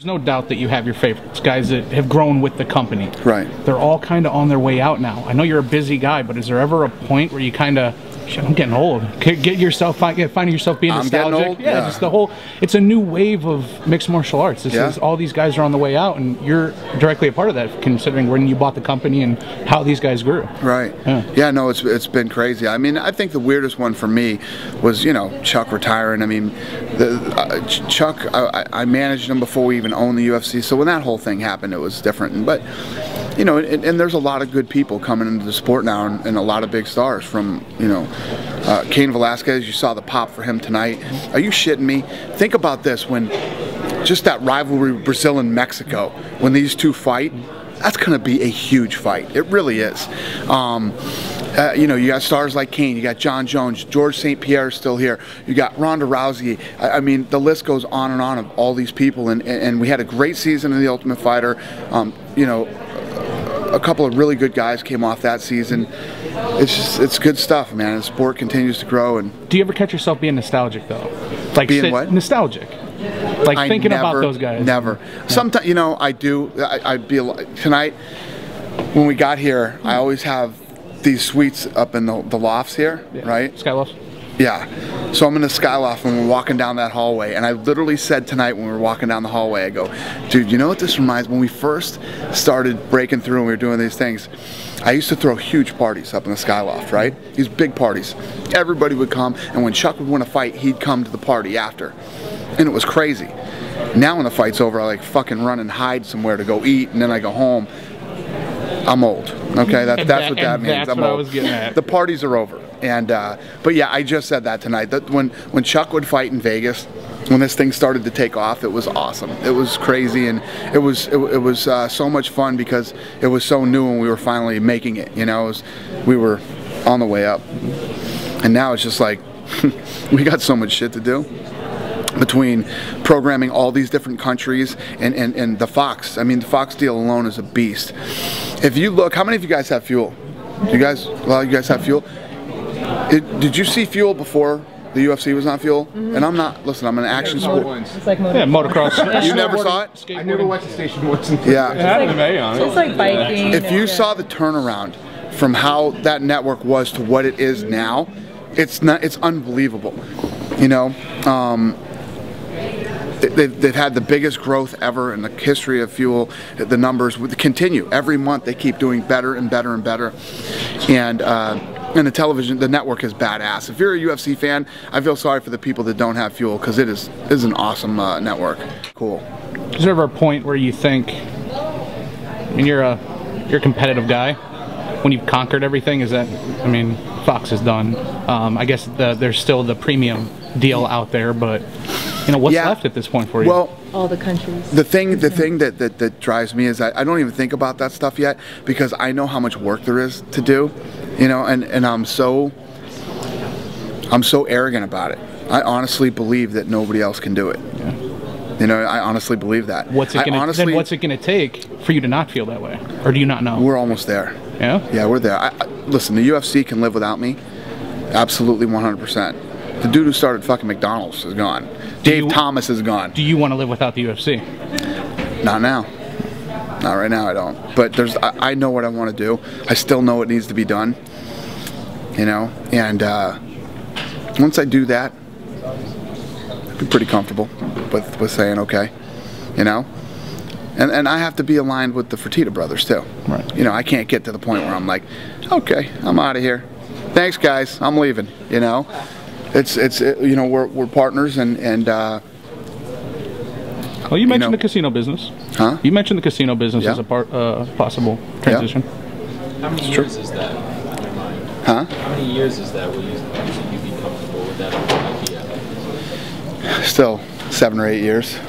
There's no doubt that you have your favorites, guys that have grown with the company. Right. They're all kind of on their way out now. I know you're a busy guy, but is there ever a point where you kind of, shit, I'm getting old, finding yourself being nostalgic? I'm getting old? Yeah, just the whole, it's a new wave of mixed martial arts. This is, all these guys are on the way out, and you're directly a part of that, considering when you bought the company and how these guys grew. Right. Yeah, no, it's been crazy. I mean, I think the weirdest one for me was, you know, Chuck retiring. I mean, Chuck, I managed him before we even owned the UFC, so when that whole thing happened, it was different. But, you know, and there's a lot of good people coming into the sport now, and a lot of big stars from, you know, Cain Velasquez. You saw the pop for him tonight. Are you shitting me? Think about this, when just that rivalry Brazil and Mexico, when these two fight, that's going to be a huge fight. It really is. You know, you got stars like Cain, you got John Jones, George St. Pierre is still here, you got Ronda Rousey. I mean, the list goes on and on of all these people, and we had a great season in The Ultimate Fighter. You know, a couple of really good guys came off that season. It's good stuff, man. The sport continues to grow. And do you ever catch yourself being nostalgic though? Like being what? Nostalgic. Like thinking about those guys. Never. Yeah. Sometimes, you know, I do. I'd be tonight when we got here. I always have these suites up in the lofts here, right? Skylofts. Yeah. So I'm in the Skyloft and we're walking down that hallway, and I literally said tonight when we were walking down the hallway, I go, dude, you know what this reminds me? When we first started breaking through and we were doing these things, I used to throw huge parties up in the Skyloft, right? These big parties. Everybody would come, and when Chuck would win a fight, he'd come to the party after. And it was crazy. Now when the fight's over, I like fucking run and hide somewhere to go eat, and then I go home. I'm old. Okay, that's what that means. I'm old. I was getting at. The parties are over. And but yeah, I just said that tonight. That when Chuck would fight in Vegas, when this thing started to take off, it was awesome. It was crazy, and it was so much fun because it was so new and we were finally making it. You know, we were on the way up, and now it's just like we got so much shit to do. Between programming all these different countries and the Fox. I mean, the Fox deal alone is a beast. If you look, how many of you guys have Fuel? A lot of you guys have Fuel? Did you see Fuel before the UFC was on Fuel? Mm-hmm. And I'm not, listen, I'm an action sport. It's like motocross. You never saw it? I never went to Station Woodson. Yeah. It had an MA on it. It's like biking. If you saw the turnaround from how that network was to what it is now, it's unbelievable. You know, they've had the biggest growth ever in the history of Fuel. The numbers would continue. Every month they keep doing better and better and better. And the television, the network is badass. If you're a UFC fan, I feel sorry for the people that don't have Fuel, because it is an awesome network. Cool. Is there ever a point where you think, I mean, you're a competitive guy, when you've conquered everything, is that, I mean, Fox is done. I guess there's still the premium deal out there, but you know, what's left at this point for you? Well, all the countries. The thing that drives me is I don't even think about that stuff yet, because I know how much work there is to do, you know, and I'm so arrogant about it. I honestly believe that nobody else can do it. Yeah. You know, I honestly believe that. What's it gonna take for you to not feel that way, or do you not know? We're almost there. Yeah. Yeah, we're there. Listen, the UFC can live without me, absolutely 100%. The dude who started fucking McDonald's is gone. Dave Thomas is gone. Do you want to live without the UFC? Not now. Not right now, I don't. But I know what I want to do. I still know what needs to be done. You know, and once I do that, I'd be pretty comfortable with saying okay. You know, and I have to be aligned with the Fertitta brothers too. Right. You know, I can't get to the point where I'm like, okay, I'm out of here. Thanks, guys. I'm leaving. You know. It's you know, we're partners, and well, you mentioned the casino business. Huh? You mentioned the casino business as a possible transition. How many years is that? Huh? How many years is that? Will you be comfortable with that idea? Still 7 or 8 years.